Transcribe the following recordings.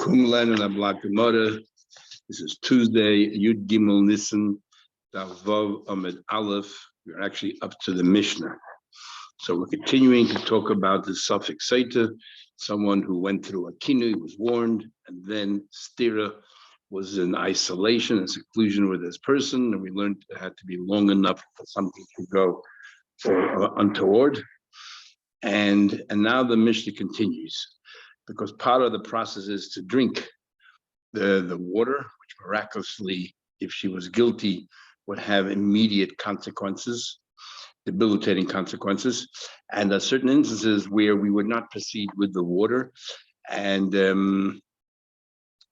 Kumlan and Abla Gemara. This is Tuesday, Yud Gimel Nisan, Vav Amid Aleph. We're actually up to the Mishnah. So we're continuing to talk about the suffix Sotah, someone who went through a kinui, was warned, and then stira was in isolation and seclusion with this person, and we learned it had to be long enough for something to go untoward. And now the Mishnah continues, because part of the process is to drink the water, which miraculously, if she was guilty, would have immediate consequences, debilitating consequences, and there are certain instances where we would not proceed with the water, and so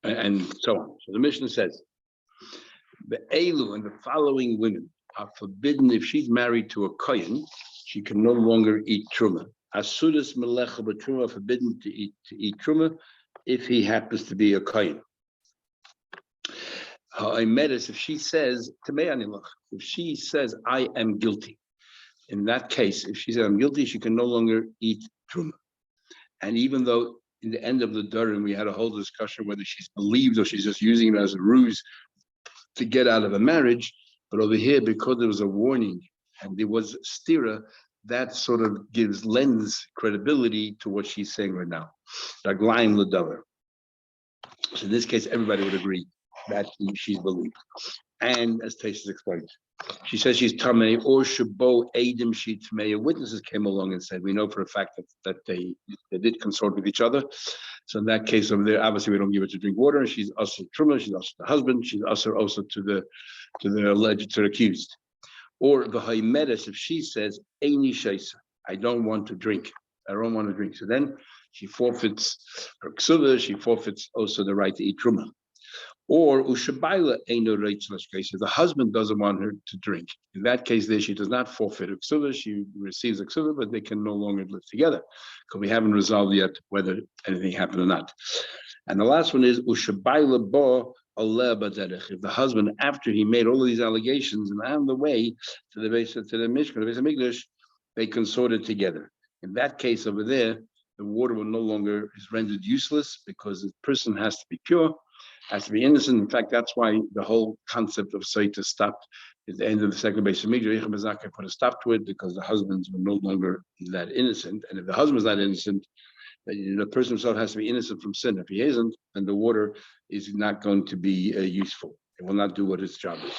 on. So the Mishnah says, the Elu and the following women are forbidden. If she's married to a kohen, she can no longer eat truma. Asudas melecha b'truma, forbidden to eat truma if he happens to be a kohen. If she says, if she says, I am guilty, in that case, if she says, I'm guilty, she can no longer eat truma. And even though in the end of the Durin, we had a whole discussion whether she's believed or she's just using it as a ruse to get out of a marriage, but over here, because there was a warning and there was stira, that sort of lends credibility to what she's saying right now. Raglaim l'davar. So in this case, everybody would agree that she's believed. And as Taisus explained, she says she's tamei, or shabo edim she tamei. Witnesses came along and said, we know for a fact that they did consort with each other. So in that case over there, obviously we don't give her to drink water, and she's also truma, she's also the husband, she's also to the alleged, to the accused. Or the haimedes, if she says, eini sheisa, I don't want to drink, so then she forfeits her ksuva, she forfeits also the right to eat truma. Or ushabaila eino reitzlash case, the husband doesn't want her to drink. In that case, there she does not forfeit a ksuva, she receives a ksuva, but they can no longer live together because we haven't resolved yet whether anything happened or not. And the last one is ushabaila bo aleh baderech. If the husband, after he made all of these allegations and on the way to the Mishkan, the Beis Hamikdash, they consorted together. In that case over there, the water will no longer is rendered useless because the person has to be pure, has to be innocent. In fact, that's why the whole concept of Sotah stopped at the end of the second Beis Hamikdash. Put a stop to it because the husbands were no longer that innocent. And if the husband's not innocent, then the person himself has to be innocent from sin. If he isn't, then the water is not going to be useful. It will not do what its job is.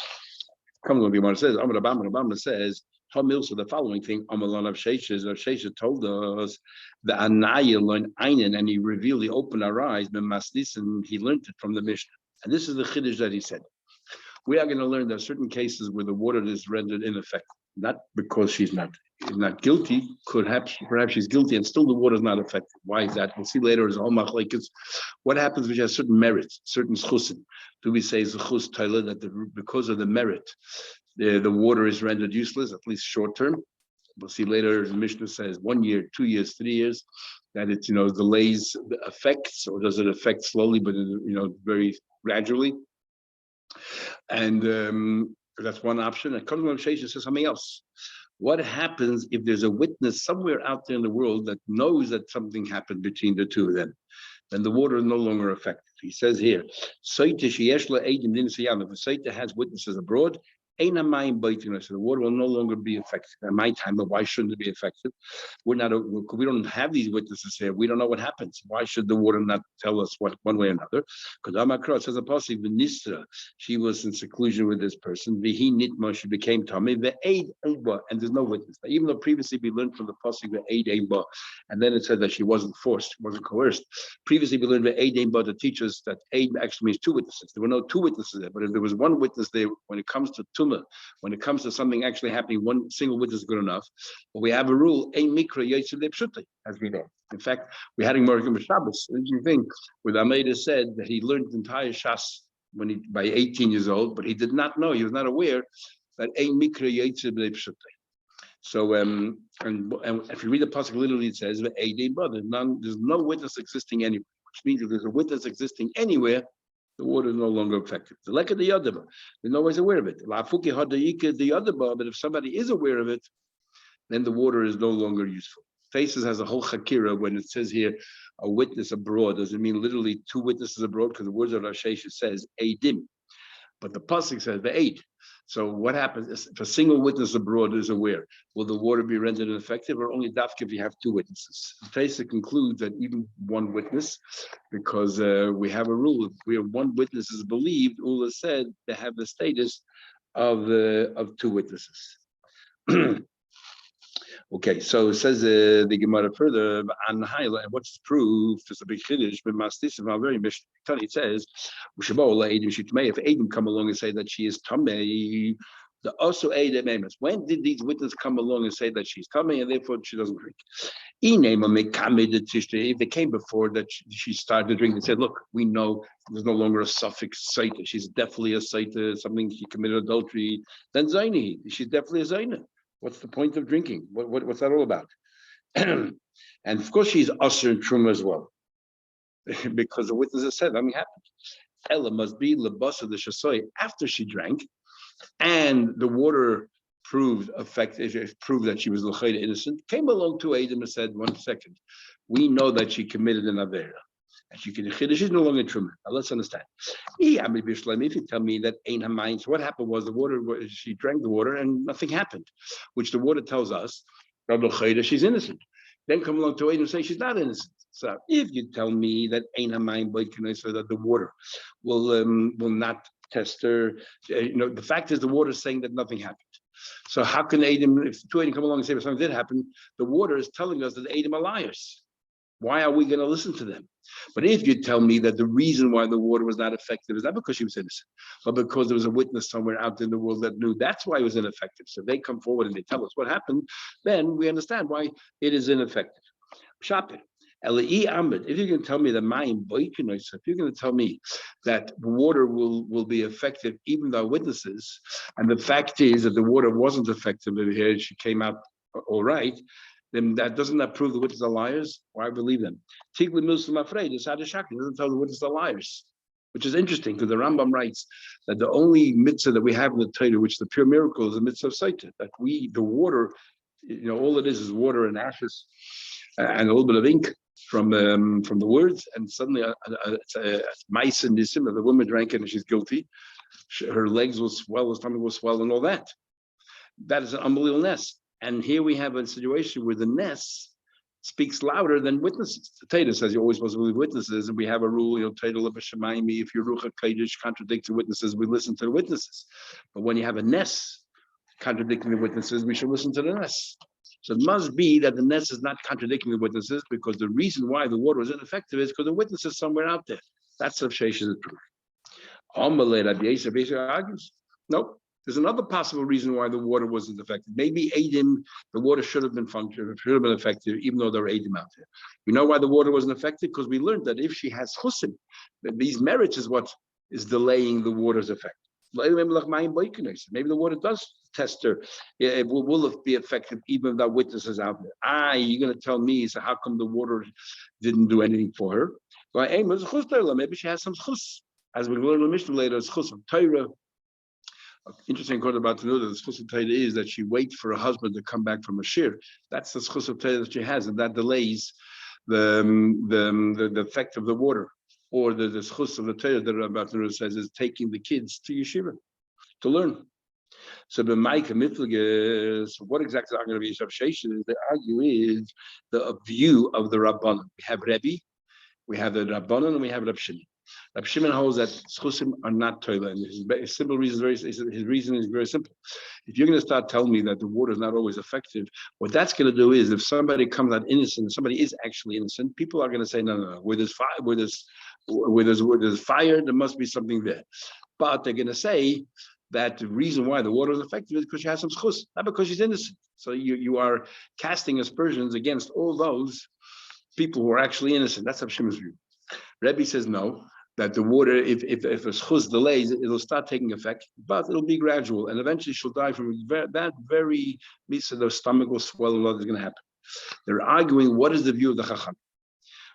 Comes when Gemara says, Obama says, so the following thing, Amalan of Shesha told us the Anaya learned Einen, and he revealed, he opened our eyes, and he learned it from the Mishnah. And this is the Chiddush that he said. We are going to learn there are certain cases where the water is rendered ineffective, not because she's not guilty. Perhaps she's guilty and still the water is not effective. Why is that? We'll see later. Is what happens when she has certain merits, certain schusim? Do we say zechus taila that because of the merit, the water is rendered useless, at least short term? We'll see later. The Mishnah says 1 year, 2 years, 3 years, that it delays the effects, or does it affect slowly, but very gradually? And that's one option. And Kabbalah Shesha says something else. What happens if there's a witness somewhere out there in the world that knows that something happened between the two of them? Then the water is no longer effective. He says here, Sotah if a Sotah has witnesses abroad, so the water will no longer be effective. At my time, but why shouldn't it be effective? We don't have these witnesses here. We don't know what happens. Why should the water not tell us what one way or another? Because Amakra says a pasuk, V'nisra, she was in seclusion with this person. V'hi nitma, she became tamei. Ve'eid eiba, and there's no witness. Even though previously we learned from the pasuk ve'eid eiba, and then it said that she wasn't forced, wasn't coerced. Previously we learned ve'eid eiba to teach us that eid actually means two witnesses. There were no two witnesses there, but if there was one witness there, when it comes to tumah, when it comes to something actually happening, one single witness is good enough. But we have a rule, ein mikra yotze lepshutai, as we know. In fact, we had in Morgan Shabbos, an interesting thing, where the Ameda said that he learned the entire Shas by 18 years old, but he did not know, he was not aware that ein mikra yotze lepshutai. So, and if you read the pasuk literally, it says there's no witness existing anywhere, which means if there's a witness existing anywhere, the water is no longer effective. The lack of the other, there's no one's aware of it. The other, but if somebody is aware of it, then the water is no longer useful. Faces has a whole chakira when it says here a witness abroad. Does it mean literally two witnesses abroad? Because the words of Rashesh says eidim, but the pasuk says the aid. So what happens if a single witness abroad is aware? Will the water be rendered ineffective, or only dafka if you have two witnesses? Faces concludes that even one witness, because we have a rule: if we have one witness is believed, Ula said they have the status of two witnesses. Okay, so it says the Gemara further on highlight what's the proof? It's a big chiddush, but Mastis very mission. It says, if Adam come along and say that she is tamei, the also Adam amos. When did these witnesses come along and say that she's tamei and therefore she doesn't drink? If they came before that she started to drink and said, look, we know there's no longer a suffix Sotah. She's definitely a Sotah, something she committed adultery. Then Zaini, she's definitely a Zaina. What's the point of drinking? What's that all about? And of course, she's usher and truma as well, because the witnesses said, I mean, happened. Ella must be lebasa the shasoy after she drank, and the water proved that she was l'chayda innocent. Came along to Adam and said, 1 second, we know that she committed an avera. And she can she's no longer truma. Now let's understand. If you tell me that ain't her mind, so what happened was the water, she drank the water and nothing happened, which the water tells us she's innocent. Then come along to Adam and say she's not innocent. So if you tell me that ain't her mind, but can I say that the water will not test her? The fact is the water is saying that nothing happened. So how can Adam, if two Adam come along and say something did happen, the water is telling us that Adam are liars. Why are we going to listen to them? But if you tell me that the reason why the water was not effective is not because she was innocent, but because there was a witness somewhere out in the world that knew that's why it was ineffective. So they come forward and they tell us what happened, then we understand why it is ineffective. Shop it. If you're going to tell me that if you're going to tell me that water will be effective even though witnesses, and the fact is that the water wasn't effective here, she came out all right, then that doesn't that prove the witnesses are liars? Why believe them? Tigli Muslim afraid is Hadashaki doesn't tell the witnesses are liars, which is interesting because the Rambam writes that the only mitzvah that we have in the Torah, which is the pure miracle, is the mitzvah of Sotah. That the water, all it is water and ashes and a little bit of ink from the words, and suddenly it's a mice in this the woman drank it and she's guilty. Her legs will swell, her stomach will swell, and all that. That is an unbelievable ness. And here we have a situation where the ness speaks louder than witnesses. The Torah says you're always supposed to believe witnesses, and we have a rule, Torah if your Ruach HaKodesh contradicts the witnesses, we listen to the witnesses. But when you have a ness contradicting the witnesses, we should listen to the ness. So it must be that the ness is not contradicting the witnesses, because the reason why the water was ineffective is because the witness is somewhere out there. That's Rav Shesh's proof. Amalei Rabbi Yosef basically argues, nope. There's another possible reason why the water wasn't effective. Maybe Adim, the water should have been effective, even though there were Adim out there. We know why the water wasn't effective, because we learned that if she has chusim, that these merits is what is delaying the water's effect. Maybe the water does test her. It will be effective even without witnesses out there. You're going to tell me, so how come the water didn't do anything for her? Maybe she has some chus. As we learn in the Mishnah later, it's chus of Torah. Interesting quote about the that the schus of Torah is that she waits for her husband to come back from a shir. That's the schus of Torah that she has, and that delays the effect of the water. Or the schus of the Torah that Rabbi Tanur says is taking the kids to yeshiva to learn. So the Micah Miflages, what exactly are going to be associations? They argue is the view of the Rabbanon. We have Rebbe, we have the Rabbanon, and we have Rab Shimon. Rab Shimon holds that schusim are not Torah, and his simple reason his reason is very simple. If you're going to start telling me that the water is not always effective, what that's going to do is, if somebody comes out innocent, and somebody is actually innocent, people are going to say, no. Where there's fire, there must be something there. But they're going to say that the reason why the water is effective is because she has some schus, not because she's innocent. So you are casting aspersions against all those people who are actually innocent. That's Rab Shimon's view. Rebbe says no, that the water, if a schus delays, it'll start taking effect, but it'll be gradual, and eventually she'll die from that very misa. The stomach will swell, and what is going to happen? They're arguing what is the view of the Chacham.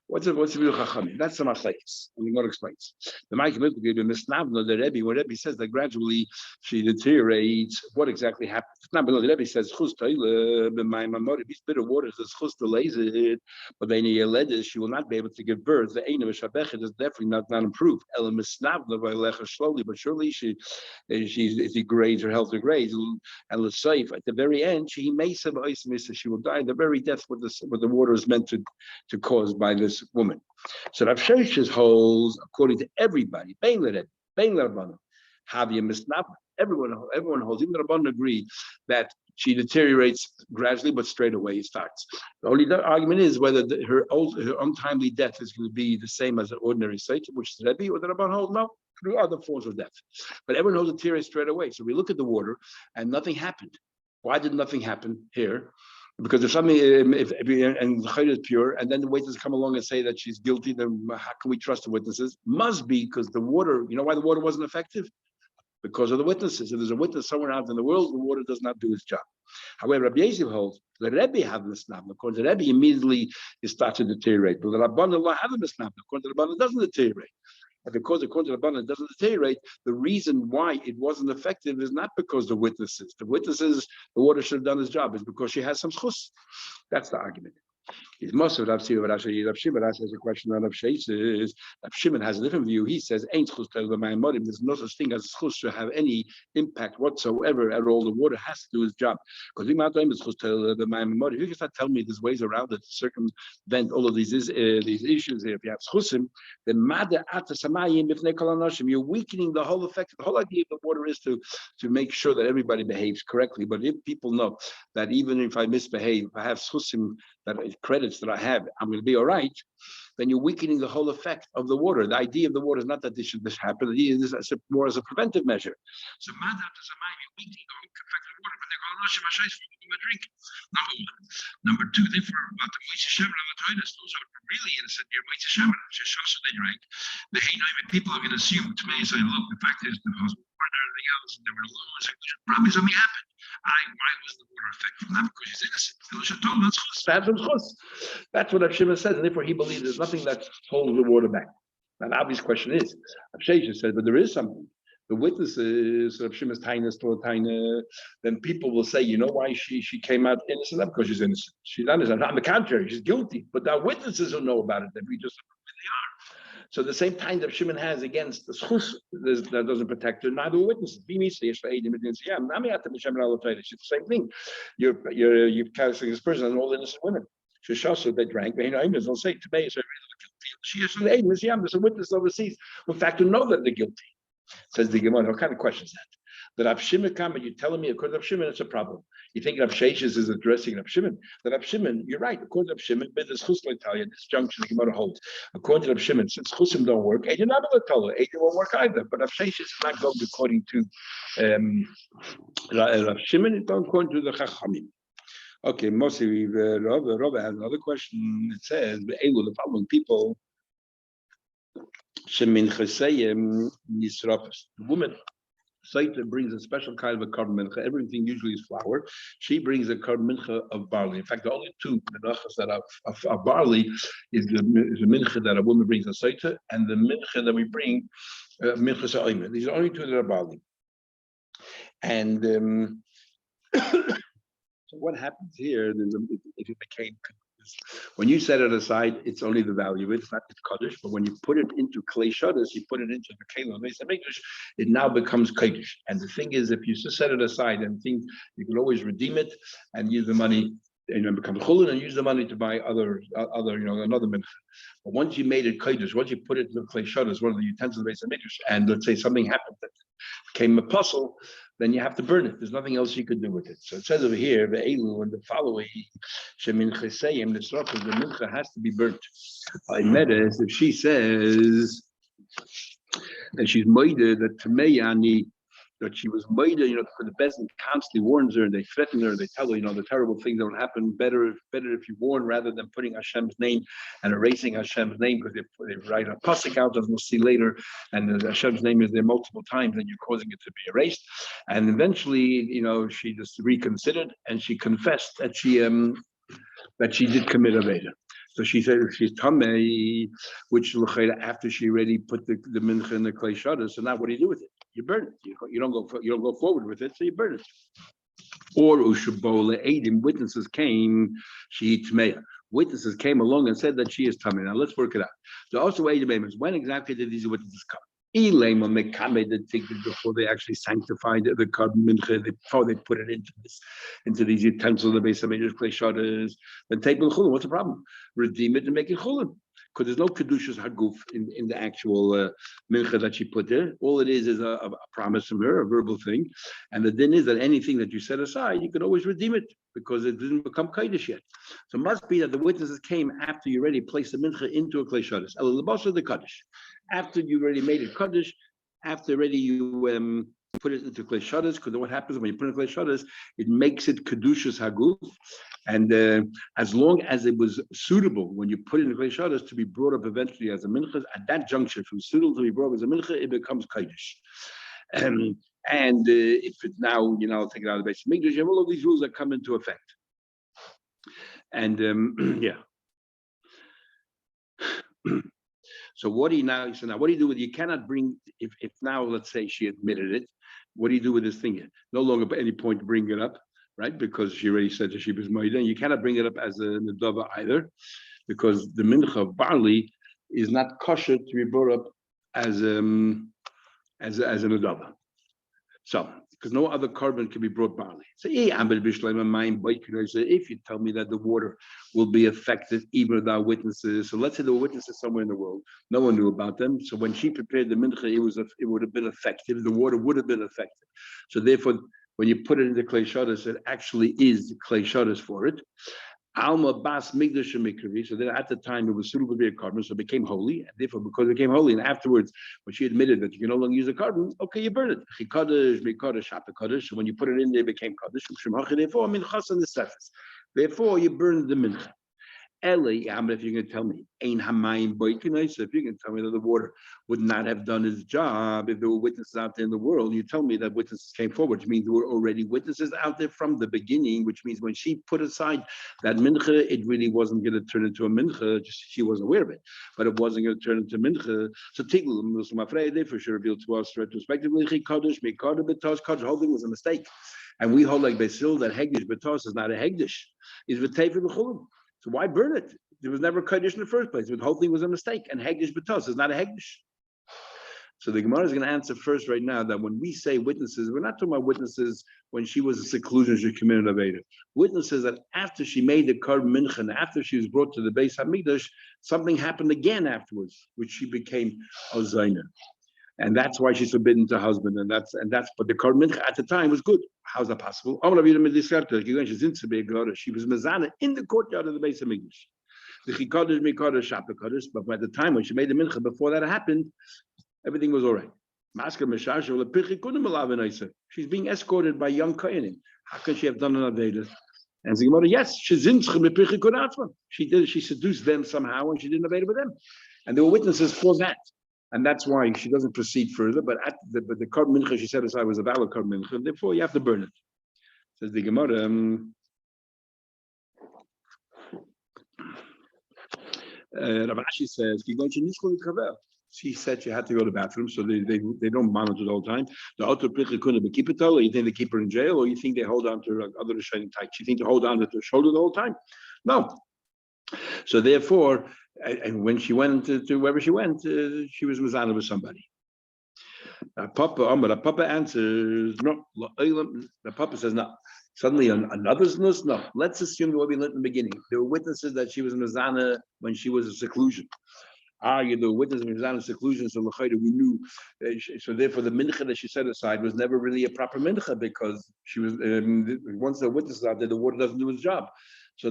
What's the real chachamim? That's the machlekes. And the Gemara explains. The Ma'akim Misnavna, the Rebbe, when Rebbe says that gradually she deteriorates, what exactly happens? The Rebbe says chus toile b'mayim these bitter waters is chus it, but then she will not be able to give birth. The Eina Mishabechet is definitely not improved. Ela Misnavna v'lecha slowly, but surely she degrades, her health degrades. And let's say at the very end, she may she will die the very death what the water is meant to cause by this woman. So Rav Sheshes holds, according to everybody, everyone holds, even the Rabbanan agree that she deteriorates gradually, but straight away it starts. The only argument is whether her untimely death is going to be the same as an ordinary Sotah, which is Rebbe, or the Rabbanan hold no, through other forms of death. But everyone holds it deteriorates straight away. So we look at the water and nothing happened. Why did nothing happen here? Because if something, and the chayr is pure, and then the witnesses come along and say that she's guilty, then how can we trust the witnesses? Must be because the water, you know why the water wasn't effective? Because of the witnesses. If there's a witness somewhere out in the world, the water does not do its job. However, Rabbi Yosef holds, the Rebbe have the snab. According to the Rebbe, immediately it starts to deteriorate. But the Rabbanan have the snab. According to the Rabbanan, it doesn't deteriorate. And because according to the Rabbanan, it doesn't deteriorate, the reason why it wasn't effective is not because the witnesses. The water should have done its job. It's because she has some schus. That's the argument. It's most of Rav Shimon has a question on Rav Sheshes. Rav Shimon has a different view. He says, "Ain't chus modim." There's no such thing as chus to have any impact whatsoever at all. The water has to do its job. Because you can start telling me there's ways around it to circumvent all of these issues. If you have chusim, then you're weakening the whole effect. The whole idea of the water is to make sure that everybody behaves correctly. But if people know that even if I misbehave, if I have chusim, that credits that I have, I'm going to be all right, then you're weakening the whole effect of the water. The idea of the water is not that this happen. The idea is more as a preventive measure. So, you're weakening the whole effect of the water, but they're going to drink. Number two, therefore, about the Moishe Shemer on the toilets, those are really innocent. You're Moishe Shemer, just also they drank. The people are going to assume to me, say, look, the fact is the husband or everything else, and they were alone, probably something happened. Why was the water effective? Not because he's innocent. That's what Rav Shimon says, and therefore he believes there's nothing that holds the water back. Now, the obvious question is, Rav Sheshes said, but there is something. The witnesses, Rav Shimon's taina, still a taina, then people will say, you know why she came out innocent? Not because she's innocent. She's not innocent. On the contrary, she's guilty. But there are witnesses who know about it that we just really are. So the same time that Shimon has against the schus that doesn't protect her, neither witnesses. It's the same thing. You're casting this person on all innocent women. Shashasa they drank. They'll say today there's a witness overseas who in fact who know that they're guilty. Says the Gemara, what kind of question is that? That Rav Shimon come and you're telling me according to Rav Shimon it's a problem. You think Rav Sheshes is addressing Rav Shimon? That Rav Shimon, you're right. According to Rav Shimon, but this chus l'Italia, this junction the Gemara holds. According to Rav Shimon, since chusim don't work, Eidim not l'Italia, Eidim won't work either. But Rav Sheshes is not going according to Rav Shimon, it's going according to the Chachamim. Okay, Mosi, Rabbi has another question. It says, the following people, Shemin Chesayim Yisrafas. The woman, Sotah brings a special kind of a korban mincha. Everything usually is flour. She brings a korban mincha of barley. In fact, the only two minchas that are of barley is the mincha that a woman brings a Sotah, and the mincha that we bring, minchas ha'omer. These are only two that are barley. And so what happens here, if it became, when you set it aside, it's only the value. It's not it's kaddish, but when you put it into klei shadas, you put it into the kelim, it now becomes kaddish. And the thing is, if you just set it aside and think you can always redeem it and use the money, become chulin and use the money to buy other another mincha. But once you made it kaddish, once you put it into klei shadas, one of the utensils of the mikdash, and let's say something happened that became a puzzle, then you have to burn it. There's nothing else you could do with it. So it says over here, the Elu and the following, Shemin Chesayim, the mincha has to be burnt. If she says that she's moided, that Tameyani, that she was moided, for the best and constantly warns her, and they threaten her, they tell her, the terrible things that will happen. Better if you warn rather than putting Hashem's name and erasing Hashem's name, because they write a pasuk out, as we'll see later, and Hashem's name is there multiple times, and you're causing it to be erased. And eventually, she just reconsidered and she confessed that she did commit aveda. So she said if she's tamei, which after she already put the mincha in the clay shutter. So now what do you do with it? You burn it. You don't go forward with it, so you burn it. Or ushabola Adim, witnesses came, she tmeya. Witnesses came along and said that she is tamei. Now let's work it out. So also Adim, when exactly did these witnesses come? Elema mekame the ticket before they actually sanctified the carbon mincha, before they put it into these utensils, the base of major clay shutters. Then take the chulin. What's the problem? Redeem it and make it chulin. Because there's no kedushas haguf in the actual mincha that she put there. All it is a promise from her, a verbal thing. And the din is that anything that you set aside, you can always redeem it because it didn't become kaidish yet. So it must be that the witnesses came after you already placed the mincha into a clay shutters. The kaddish. After you already made it kaddish, after already you put it into clay shutters, because what happens when you put it in clay shutters, it makes it kedushas haguf. And as long as it was suitable when you put it in the clay shutters to be brought up eventually as a mincha, at that juncture, from suitable to be brought up as a mincha, it becomes kaidish. And if it now, take it out of the base of Mikdash, you have all of these rules that come into effect. And yeah. So what do you now? So now, what do you do with? You cannot bring if now, let's say she admitted it. What do you do with this thing? No longer at any point to bring it up, right? Because she already said that she was maida. You cannot bring it up as a nedava either, because the mincha of barley is not kosher to be brought up as an nedava. So, because no other carbon can be brought barley. So, if you tell me that the water will be affected, even without witnesses. So, let's say there were witnesses somewhere in the world, no one knew about them. So, when she prepared the mincha, it would have been effective. The water would have been effective. So, therefore, when you put it into clay shutters, it actually is clay shutters for it. Alma bas migdash mikri. So then at the time it was suitable to be a carbon, so it became holy. And therefore, because it became holy, and afterwards, when she admitted that you can no longer use a carbon, okay, you burn it. So when you put it in there, it became kaddish. Therefore, minchas on the surface. Therefore, you burn the mincha. If you're going to tell me, ain't hamayim boikinai, so if you're going to tell me that the water would not have done its job if there were witnesses out there in the world, you tell me that witnesses came forward, which means there were already witnesses out there from the beginning, which means when she put aside that mincha, it really wasn't going to turn into a mincha, just she wasn't aware of it, but it wasn't going to turn into mincha. So Tigl, for sure, revealed to us retrospectively, Kaddish, Betos, Kaddish, the whole thing was a mistake. And we hold like Basil that Hegdish Betos is not a Hegdish, is V'teifer B'chulim. So why burn it? There was never Kaddish in the first place. The whole thing was a mistake. And Hegdish B'tos is not a Hegdish. So the Gemara is going to answer first right now that when we say witnesses, we're not talking about witnesses when she was a seclusion, she committed Aveda. Witnesses that after she made the Karb Mincha, after she was brought to the Beis HaMikdash, something happened again afterwards, which she became a Zaina. And that's why she's forbidden to husband. And that's but the Karb Mincha at the time was good. How's that possible? She was Mazana in the courtyard of the Beis HaMikdash. But by the time when she made the Mincha, before that happened, everything was all right. She's being escorted by young Kohanim. How could she have done an Aveda? And the Gemara, yes, she did. She seduced them somehow, and she didn't Aveda with them. And there were witnesses for that. And that's why she doesn't proceed further. But the Karb Mincha she set aside was a valid Karb Mincha, and therefore you have to burn it. Says the Gemara. Rav Ashi says, she said she had to go to the bathroom, so they don't monitor the whole time. The auto couldn't keep it or you think they keep her in jail, or you think they hold on to her other shining tight? You think they hold on to her shoulder the whole time? No. So therefore, and when she went to wherever she went, she was mazana with somebody. Papa answers no. The Papa says no. Suddenly another's nus? No. Let's assume what we learned in the beginning. There were witnesses that she was mazana when she was in seclusion. The witness was in seclusion, so we knew. So therefore, the mincha that she set aside was never really a proper mincha because she was once the witness is out there, the water doesn't do its job. So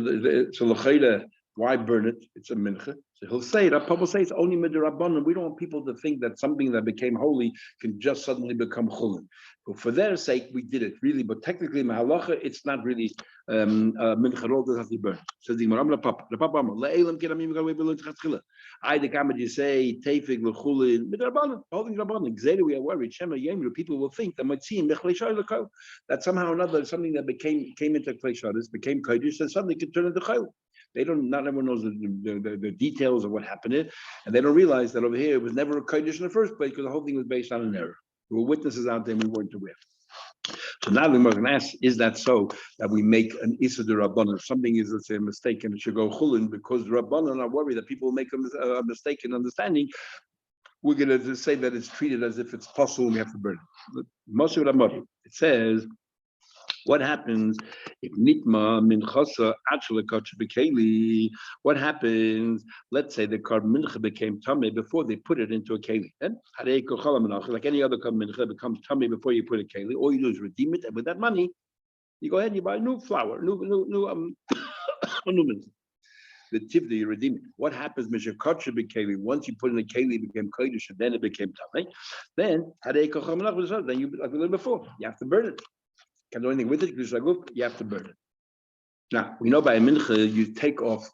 why burn it? It's a mincha. So he'll say that Papa say it's only midrabanan. We don't want people to think that something that became holy can just suddenly become chulin. But for their sake, we did it really. But technically, mahalacha, it's not really mincha roll doesn't have to burn. Says the Gemara, Papa, the Papa, le'elam kiramim gawe below tchatchila. I the kamad you say tefig lechulin midrabanan. Holding rabbanan. Gzeda we are worried. Shema yemru. People will think that might see that somehow or another something that came into klei shadas became kodesh and suddenly could turn into chayil. Not everyone knows the details of what happened here, and they don't realize that over here it was never a kodesh in the first place because the whole thing was based on an error. There were witnesses out there and we weren't aware. So now we're going to ask, is that so that we make an Issa de Rabbanan? If something is, let's say, a mistake and it should go chulin because the Rabbanan are worried that people will make a mistake in understanding, we're going to say that it's treated as if it's possible and we have to burn it. It says, what happens if nitma minchasa actually bekeli? What happens? Let's say the carbon mincha became tummy before they put it into a keli. Then like any other carbon mincha becomes tummy before you put a keli. All you do is redeem it, and with that money, you go ahead and you buy new flour, new mincha. The tivda you redeem it. What happens? Bekeli. Once you put in a keli, it became kodesh, and then it became tummy. Then then you like we learned before, you have to burn it. Can't do anything with it, you have to burn it. Now, we know by a mincha, you take off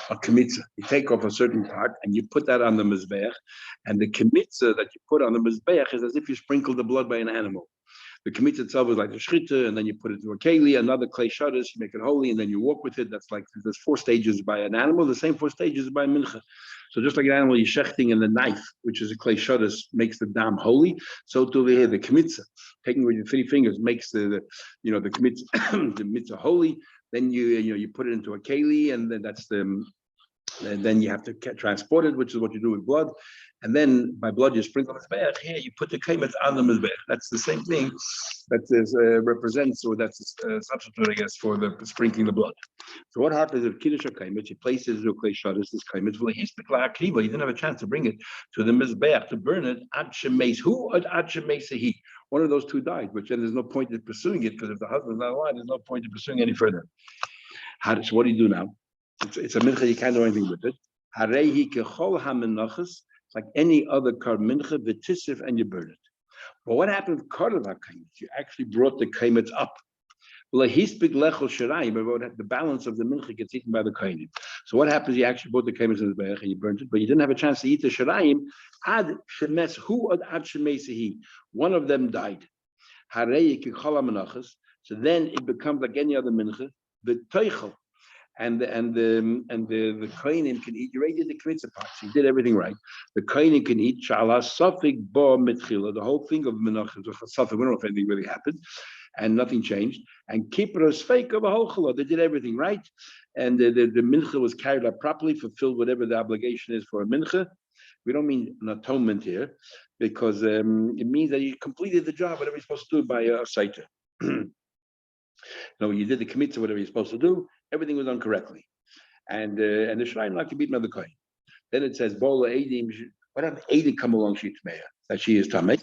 a kmitza, you take off a certain part, and you put that on the mizbeach, and the kmitza that you put on the mizbeach is as if you sprinkle the blood by an animal. The kmitza itself is like the shchita, and then you put it into a keli, another clay shudders, you make it holy, and then you walk with it. That's like, there's 4 stages by an animal, the same 4 stages by a mincha. So just like an animal, you're shechting, and the knife, which is a clay shudders, makes the dam holy. So to over here, the kmitza, taking with your 3 fingers, makes the kmitza, the mitzvah holy. Then you put it into a keli, and then then you have to transport it, which is what you do with blood. And then by blood you sprinkle the mizbeach. Here you put the kaimet on the mizbeach. That's the same thing that represents, or that's a substitute, I guess, for the sprinkling the blood. So what happens if kiddush kaimet? He places the clay shudders, this kaimet. Well, he didn't have a chance to bring it to the mizbeach to burn it. Ad shemeis hu ad shemeis. One of those 2 died, which then there's no point in pursuing it, because if the husband's not alive, there's no point in pursuing any further. So what do you do now? It's a mincha, you can't do anything with it. Harehi kechol hamenachas, like any other kar mincha, v'tisif, and you burn it. But what happened with karlav hakaimet? You actually brought the kaimet up. Well, hispik lechol shirayim, the balance of the mincha gets eaten by the kaimet. So what happens? You actually brought the kaimet in the berach and you burnt it, but you didn't have a chance to eat the shirayim. Ad shemes hu ad shemesehi. One of them died. Harehi kechol hamenachas. So then it becomes like any other mincha, v'toichel. And the kohenim can eat. You already did the kmitza part. So you did everything right. The kohenim can eat shala safik bo mitchila. The whole thing of menachos of safik. We don't know if anything really happened, and nothing changed. And kipros fake of a whole. They did everything right, and the mincha was carried out properly, fulfilled whatever the obligation is for a mincha. We don't mean an atonement here, because it means that you completed the job, whatever you're supposed to do by a saita. No, you did the kmitza, whatever you're supposed to do. Everything was done correctly, and the shrine not to beat another kohen. Then it says, "Bola edim." What have edim come along? Sheitmeya that she is tamei,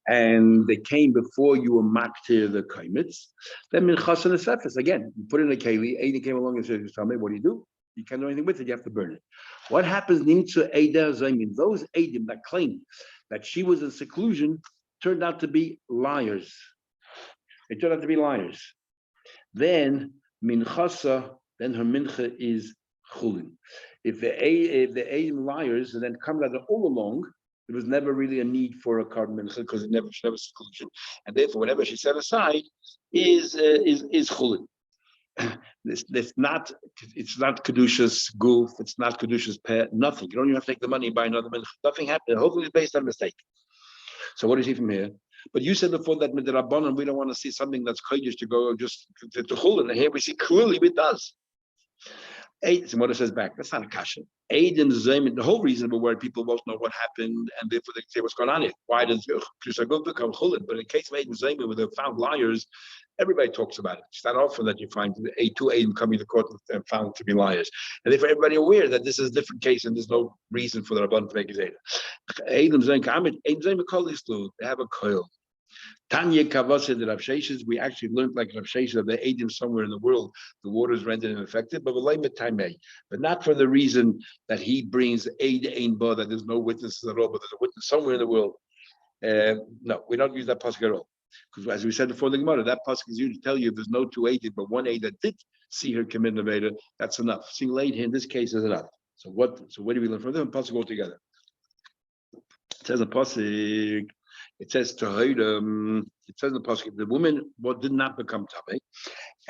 and they came before you were maktir the kaimitz. Then minchas and esefes again. You put in a keli. Edim came along and said, "Tamei, what do? You can't do anything with it. You have to burn it." What happens? Nimtzu eder zaymin. Those edim that claim that she was in seclusion turned out to be liars. They turned out to be liars. Then minchasa, then her mincha is chulin. If the eidim liars and then come out all along, there was never really a need for a carbon mincha because it never seclusion, and therefore whatever she set aside is chulin. It's not kedushas guf, it's not kedushas pet, nothing. You don't even have to take the money and buy another mincha. Nothing happened. Hopefully, it's based on mistake. So what do you see from here? But you said before that with the Rabbanan, we don't want to see something that's kodesh to go just to chulin. And here we see clearly it does. So what it says back, that's not a kasha. The whole reason we're worried people won't know what happened, and therefore they say what's going on here. Why does Krishagov become chulin? But in case of Eidim Zayim, where they're found liars, everybody talks about it. It's not often that you find 2 Eidim coming to court and found to be liars. And therefore everybody aware that this is a different case and there's no reason for the Rabban to make a zayda. Eidim Zayim, they have a coil. Tanya Kavasa the Rav Sheshes, we actually learned like Rav Sheshes of the Eidim somewhere in the world, the water is rendered ineffective, but not for the reason that he brings Eid Ein Ba, that there's no witnesses at all, but there's a witness somewhere in the world. No, we don't use that pasuk at all. Because as we said before the Gemara, that pasuk is used to tell you if there's no 2 Eidim, but 1 Eid that did see her commit an Aveda, that's enough. Seeing late here in this case is enough. So where do we learn from them? Pasuk altogether. It says a pasuk. It says to her, it says in the pasuk, the woman did not become tamei,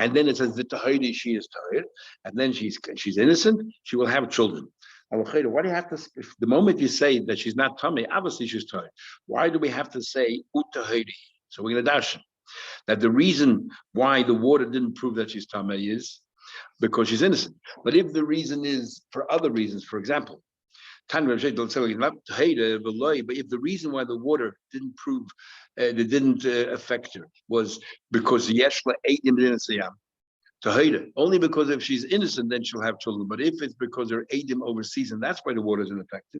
And then it says the tahiri, she is tired, and then she's innocent, she will have children. Why do you have to? If the moment you say that she's not tummy, obviously she's tired. Why do we have to say utahiri? So we're going to dash that the reason why the water didn't prove that she's tummy is because she's innocent. But if the reason is for other reasons, for example, but if the reason why the water didn't prove, that didn't affect her was because Yeshla ate him in Tahira. Only because if she's innocent, then she'll have children. But if it's because her Adim overseas, and that's why the water is ineffective.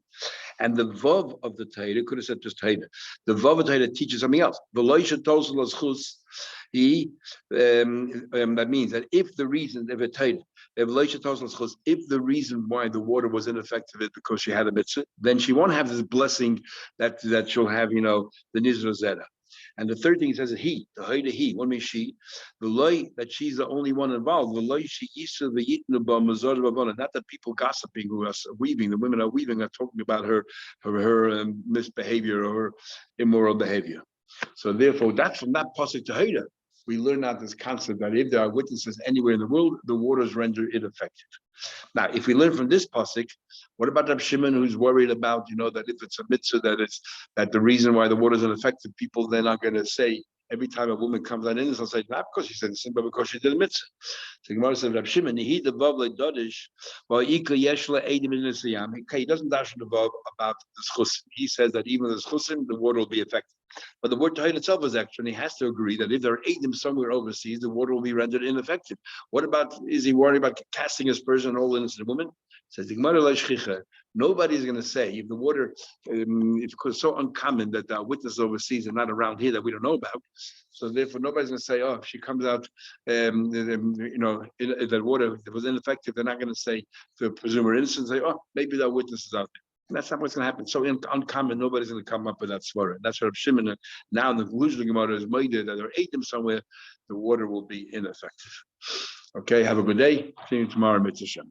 And the Vav of the Tahira could have said just Tahira. The Vav of Tahira teaches something else. That means that if the reason, if the reason why the water was ineffective is because she had a mitzvah, then she won't have this blessing that she'll have, the Nizra Zera. And the third thing he says is he, what means she? The loy that she's the only one involved. The loy she not that people gossiping who are weaving, the women are weaving, are talking about her misbehavior or her immoral behavior. So therefore, that's from that pasuk to Haida. We learn out this concept that if there are witnesses anywhere in the world, the waters render ineffective. Now, if we learn from this pasuk, what about Reb Shimon, who's worried about, that if it's a mitzvah, that the reason why the water is ineffective, people then are going to say every time a woman comes on innocent, say not because she's innocent, but because she did a mitzvah. So Gemara says, Reb Shimon, he the vav le'dodish, while ika yeshla edim in nisayam. Okay, he doesn't dash the vav about the schusim. He says that even the schusim, the water will be effective. But the word tahid itself is extra, and he has to agree that if there are edim somewhere overseas, the water will be rendered ineffective. What about, is he worried about casting aspersion on all innocent women? Says the Gemara le'shchicha. Nobody's going to say if the water, if it's so uncommon that the witnesses overseas are not around here that we don't know about. So therefore, nobody's going to say, oh, if she comes out, if that water was ineffective, they're not going to say, to presume her innocent, say, oh, maybe that witness is out there. And that's not what's going to happen. So uncommon, nobody's going to come up with that svara. That's what Shimon. Now the conclusion of the Gemara is made that there ate them somewhere, the water will be ineffective. Okay, have a good day. See you tomorrow, Mitzvah.